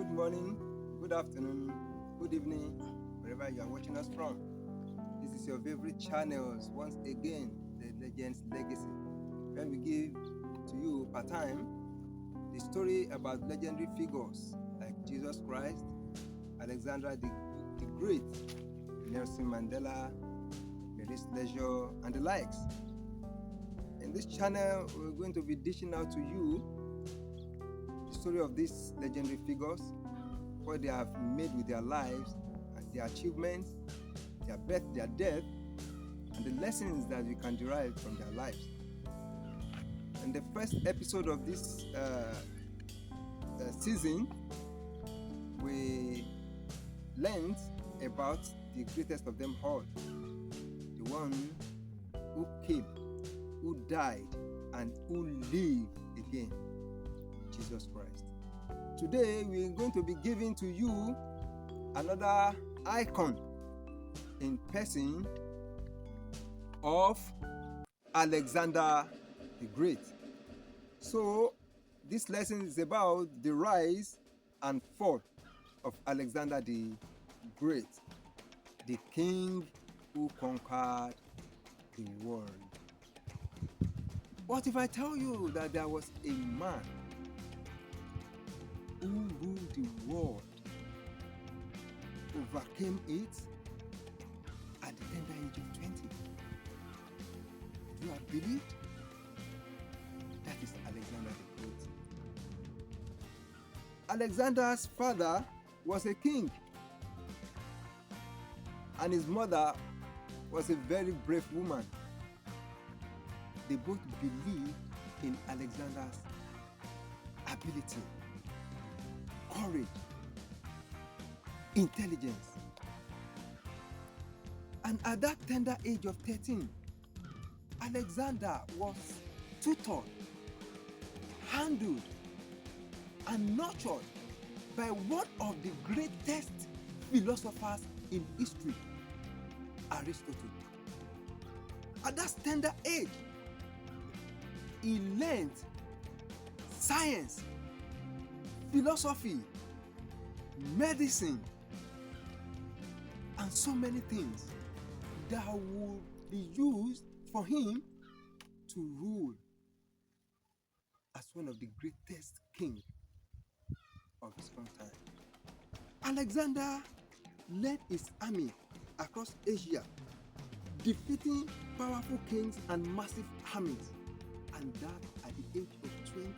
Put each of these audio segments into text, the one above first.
good morning, good afternoon, good evening, wherever you are watching us from. This is your favorite channels, once again, the Legends Legacy, where we give to you per time the story about legendary figures like Jesus Christ, Alexander the Great, Nelson Mandela, Maurice Leisure, and the likes. In this channel, we're going to be dishing out to you the story of these legendary figures, what they have made with their lives and their achievements, their birth, their death, and the lessons that we can derive from their lives. In the first episode of this season, we learned about the greatest of them all, the one who came, who died, and who lived again, Jesus Christ. Today, we're going to be giving to you another icon in person of Alexander the Great. So, this lesson is about the rise and fall of Alexander the Great, the king who conquered the world. What if I tell you that there was a man who ruled the world, overcame it at the tender age of 20? Would you have believed? That is Alexander the Great. Alexander's father was a king, and his mother was a very brave woman. They both believed in Alexander's ability, courage, intelligence. And at that tender age of 13, Alexander was tutored, handled, and nurtured by one of the greatest philosophers in history, Aristotle. At that tender age, he learned science, philosophy, medicine, and so many things that would be used for him to rule as one of the greatest kings of his own time. Alexander led his army across Asia, defeating powerful kings and massive armies, and that at the age of 20,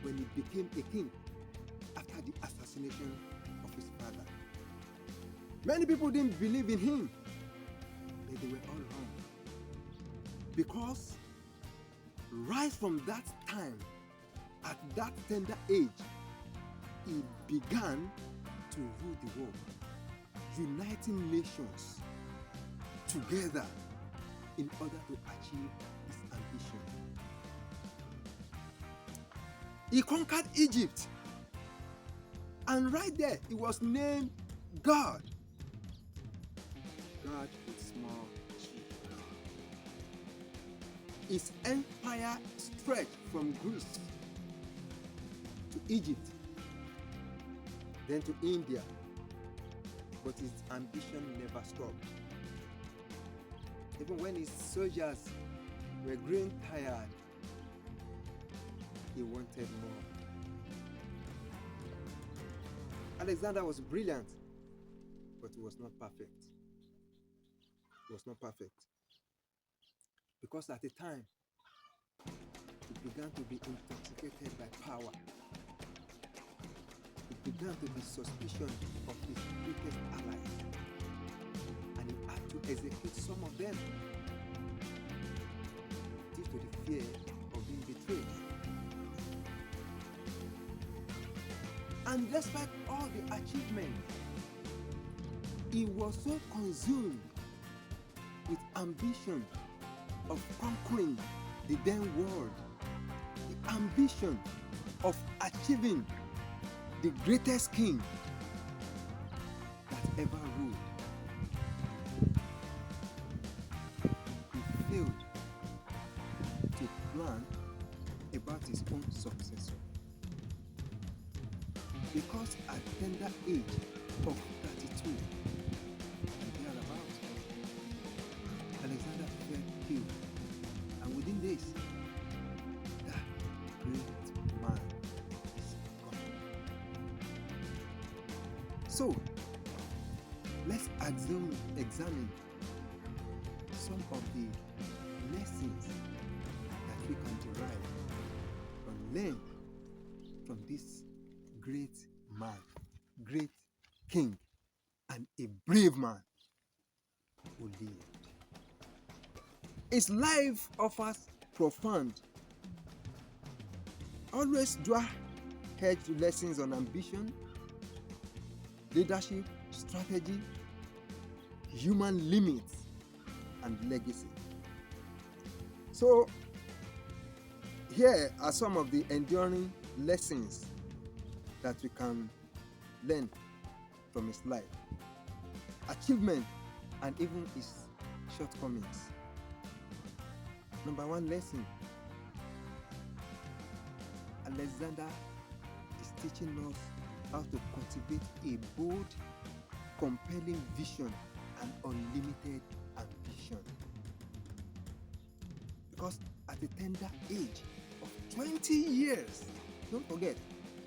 when he became a king after the assassination of his father. Many people didn't believe in him, but they were all wrong. Because right from that time, at that tender age, he began to rule the world, uniting nations together in order to achieve his ambition. He conquered Egypt, and right there he was named God. God with small g. His empire stretched from Greece to Egypt, then to India, but his ambition never stopped. Even when his soldiers were growing tired, he wanted more. Alexander was brilliant, but he was not perfect. He was not perfect. Because at the time, he began to be intoxicated by power. He began to be suspicious of his greatest allies, and he had to execute some of them due to the fear of being betrayed. And despite all the achievements, he was so consumed with ambition of conquering the then world, the ambition of achieving the greatest king that ever ruled. He failed to plan about his own successor. Because because at tender age of 32 and thereabouts, Alexander fell ill, and within days, that great man is gone. So, let's examine some of the lessons that we can derive or learn from this great man, great king, and a brave man who lived. His life offers profound, always dual-edged lessons on ambition, leadership, strategy, human limits, and legacy. So, here are some of the enduring lessons that we can learn from his life, achievement, and even his shortcomings. Number one lesson: Alexander is teaching us how to cultivate a bold, compelling vision and unlimited ambition. Because at a tender age of 20 years, don't forget,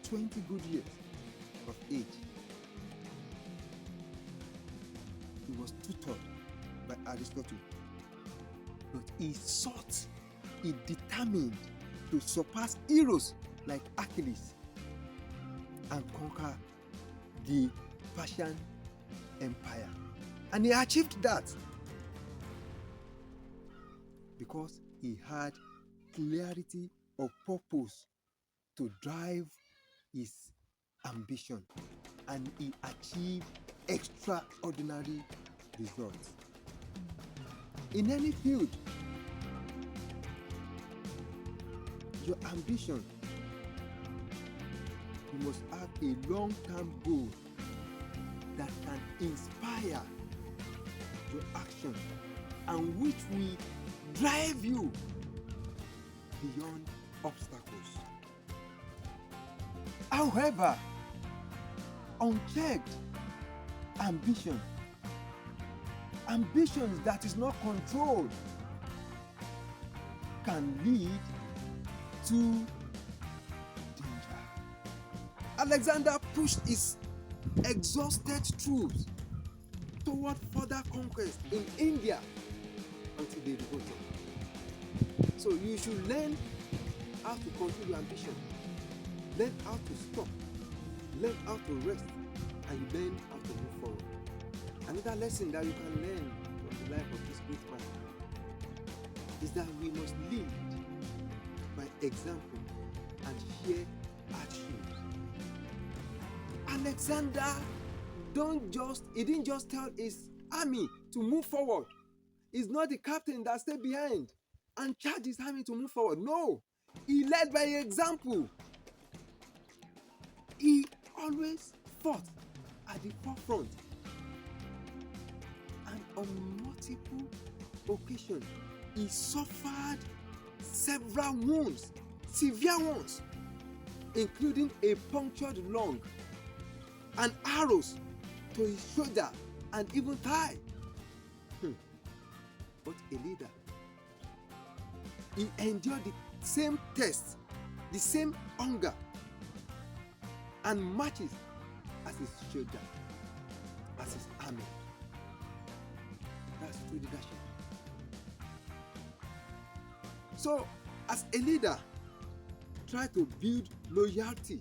20 good years of age, he was tutored by Aristotle. But he determined to surpass heroes like Achilles and conquer the Persian Empire. And he achieved that because he had clarity of purpose to drive his ambition, and he achieved extraordinary results. In any field, your ambition, you must have a long-term goal that can inspire your action and which will drive you beyond obstacles. However, unchecked ambitions that is not controlled, can lead to danger. Alexander pushed his exhausted troops toward further conquest in India until they revolted. So you should learn how to control your ambition, learn how to stop, learn how to rest, and you learn how to move forward. Another lesson that you can learn from the life of this great man is that we must lead by example and share attitudes. Alexander he didn't just tell his army to move forward. He's not the captain that stayed behind and charged his army to move forward. No, he led by example. He always fought at the forefront. And on multiple occasions, he suffered several wounds, severe ones, including a punctured lung and arrows to his shoulder and even thigh. But a leader, he endured the same test, the same hunger and matches as his soldier, as his army. That's true leadership. So, as a leader, try to build loyalty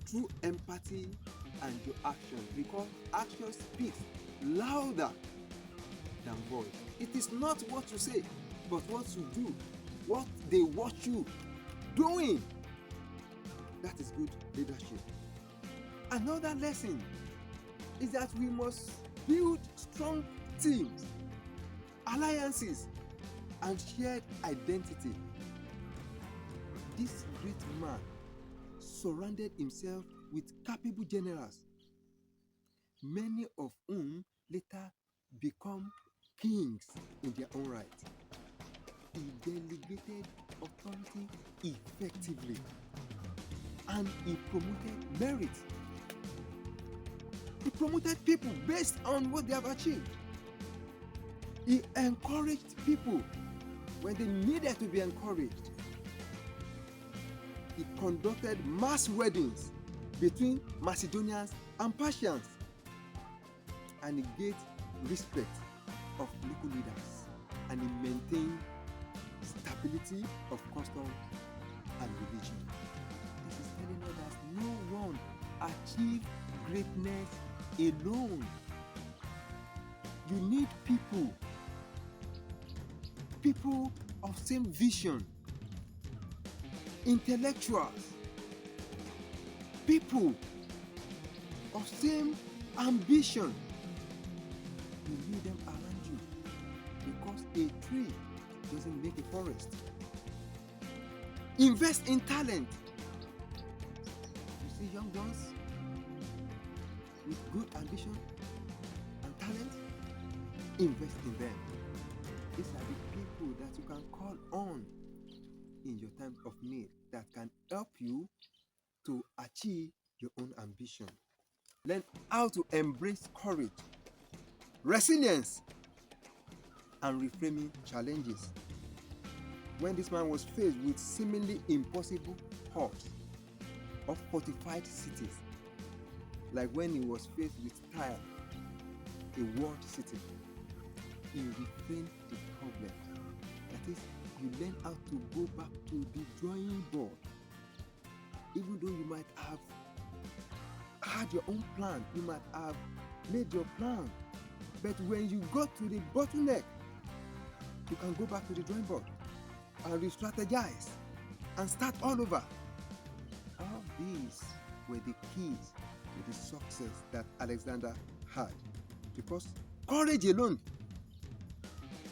through empathy and your action, because action speaks louder than voice. It is not what you say, but what you do, what they watch you doing. That is good leadership. Another lesson is that we must build strong teams, alliances, and shared identity. This great man surrounded himself with capable generals, many of whom later become kings in their own right. He delegated authority effectively, and he promoted merit promoted people based on what they have achieved. He encouraged people when they needed to be encouraged. He conducted mass weddings between Macedonians and Persians, and he gained respect of local leaders, and he maintained stability of customs and religion. This is telling us that no one achieved greatness alone. You need people of same vision, intellectuals, people of same ambition. You need them around you, because a tree doesn't make a forest. Invest in talent. You see young ones with good ambition and talent, invest in them. These are the people that you can call on in your time of need, that can help you to achieve your own ambition. Learn how to embrace courage, resilience, and reframing challenges. When this man was faced with seemingly impossible odds of fortified cities, like when he was faced with Tyre, a walled city, he reframed the problem. That is, you learn how to go back to the drawing board. Even though you might have had your own plan, you might have made your plan, but when you go to the bottleneck, you can go back to the drawing board and re-strategize and start all over. All these were the keys to the success that Alexander had, because courage alone,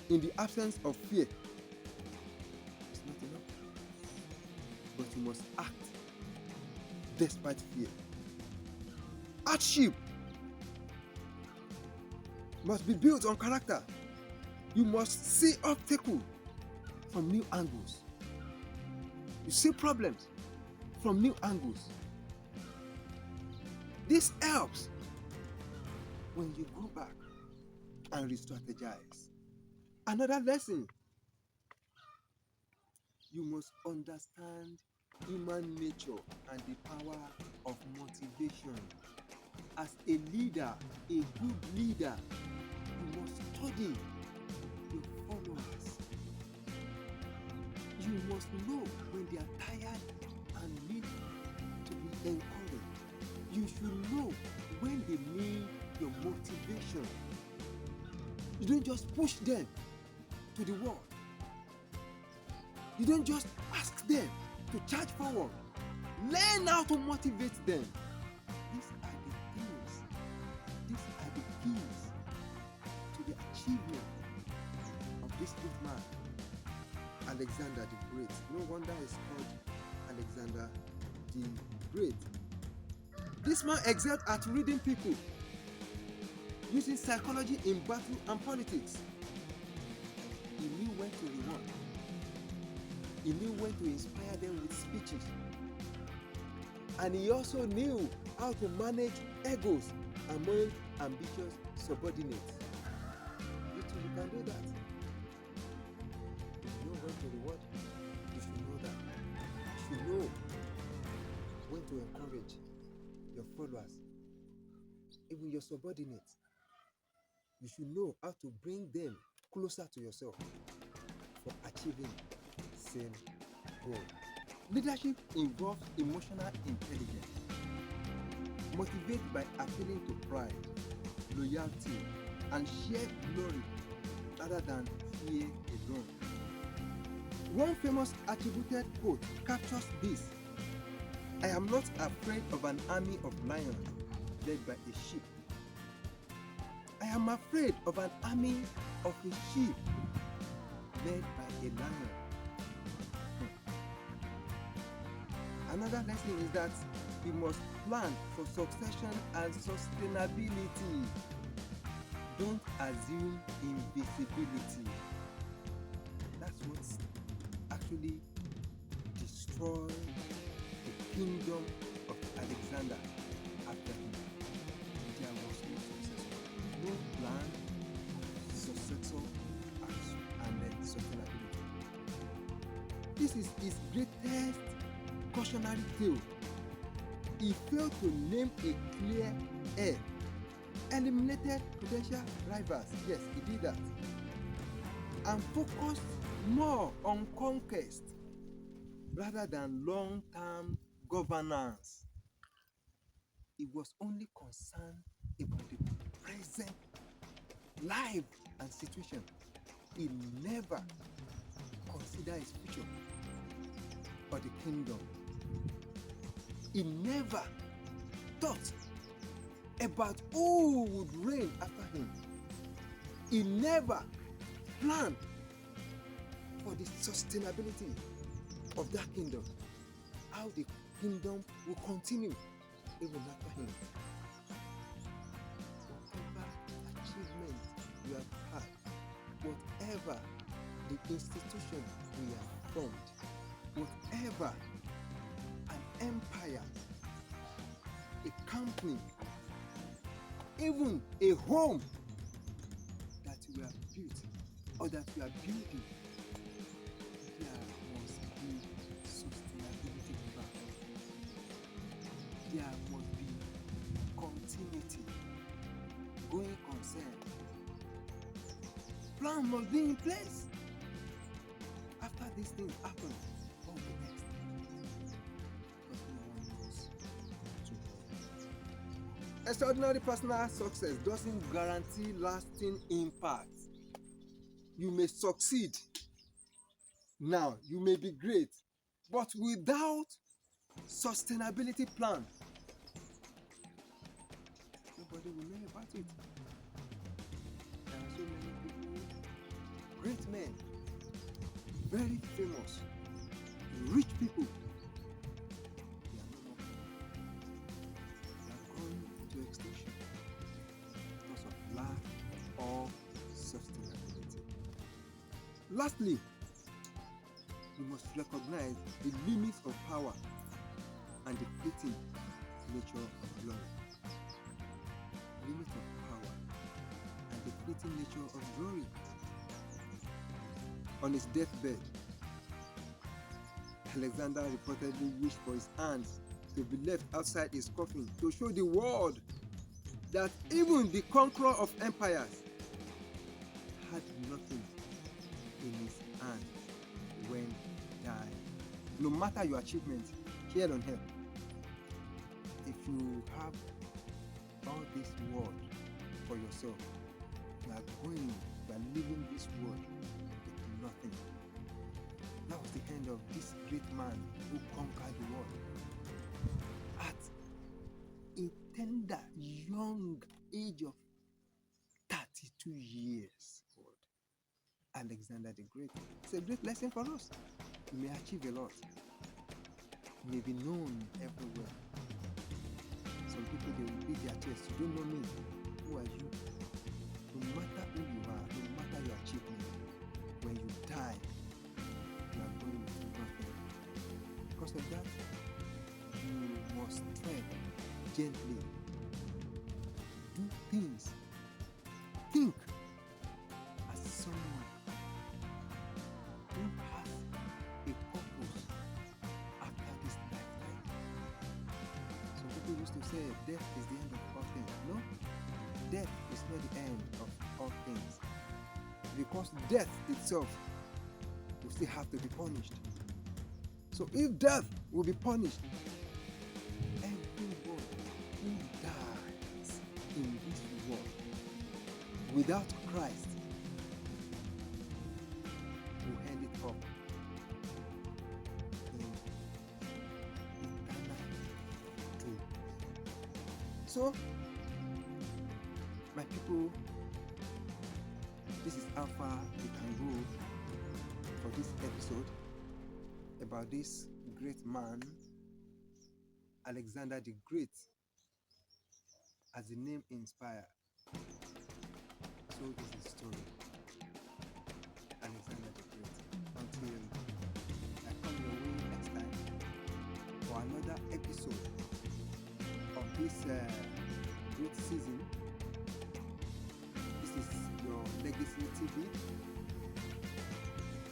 in the absence of fear, is not enough. But you must act despite fear. Hardship must be built on character. You must see obstacles from new angles. You see problems from new angles. This helps when you go back and re-strategize. Another lesson, you must understand human nature and the power of motivation. As a leader, a good leader, you must study your followers. You must know when they are tired and need to be encouraged. You should know when they need your motivation. You don't just push them to the wall. You don't just ask them to charge forward. Learn how to motivate them. These are the things, these are the keys to the achievement of this great man, Alexander the Great. No wonder he's called Alexander the Great. This man excelled at reading people, using psychology in battle and politics. He knew when to reward. He knew when to inspire them with speeches. And he also knew how to manage egos among ambitious subordinates. You too, you can do that. You know when to reward, you should know that. You should know when to encourage your followers, even your subordinates. You should know how to bring them closer to yourself for achieving same goal. Leadership involves emotional intelligence, motivated by appealing to pride, loyalty, and shared glory rather than fear alone. One famous attributed quote captures this: "I am not afraid of an army of lions led by a sheep. I am afraid of an army of a sheep led by a lion." Another lesson is that we must plan for succession and sustainability. Don't assume invisibility. That's what actually destroyed the kingdom of Alexander after him. There was this is his greatest cautionary tale. He failed to name a clear heir, eliminated potential rivals. Yes, he did that. And focused more on conquest rather than long-term governance. He was only concerned about the present life and situation. He never considered his future or the kingdom. He never thought about who would reign after him. He never planned for the sustainability of that kingdom, how the kingdom will continue even after him. Whatever achievement we have had, whatever the institution we have formed, whatever an empire, a company, even a home that we have built or that we are building, there must be sustainability plan. There must be continuity, going concern. Plan must be in place. After these things happen, what will be next? Because no one knows tomorrow. Extraordinary personal success doesn't guarantee lasting impact. You may succeed now, you may be great, but without sustainability plan, nobody will know about it. There are so many people, great men, very famous, rich people. They are no more. They have gone to extinction because of lack of sustainability. Lastly, we must recognize the limits of power and the fleeting nature of glory. Limits of power and the fleeting nature of glory. On his deathbed, Alexander reportedly wished for his hands to be left outside his coffin to show the world that even the conqueror of empires had nothing in his hand when he died. No matter your achievement here on earth, if you have all this world for yourself, you are leaving this world with nothing. That was the end of this great man who conquered the world at a tender young age of 32 years old. Alexander the Great. It's a great lesson for us. You may achieve a lot. You may be known everywhere. Some people, they will beat their chest. You don't know me. Who are you? No matter who you are, no matter your achievement, when you die, you are going to nothing. Because of that, you must tread gently. Do things. Think as someone who has a purpose after this lifetime. Some people used to say death is the end of all things. No, death is not the end of all things. Because death itself will still have to be punished. So if death will be punished, everyone who dies in this world without Christ will end it up in eternal doom. So, my people, this is how far we can go for this episode about this great man, Alexander the Great, as the name inspired. So is his story, Alexander the Great. Until I come your way next time for another episode of this great season. This is your Legacy TV.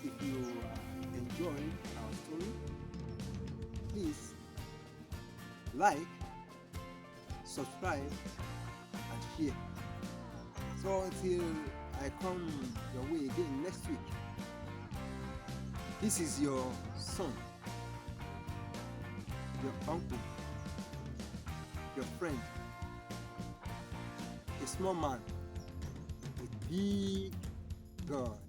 If you enjoy our me, please like, subscribe, and share. So until I come your way again next week, this is your son, your uncle, your friend, a small man with big God.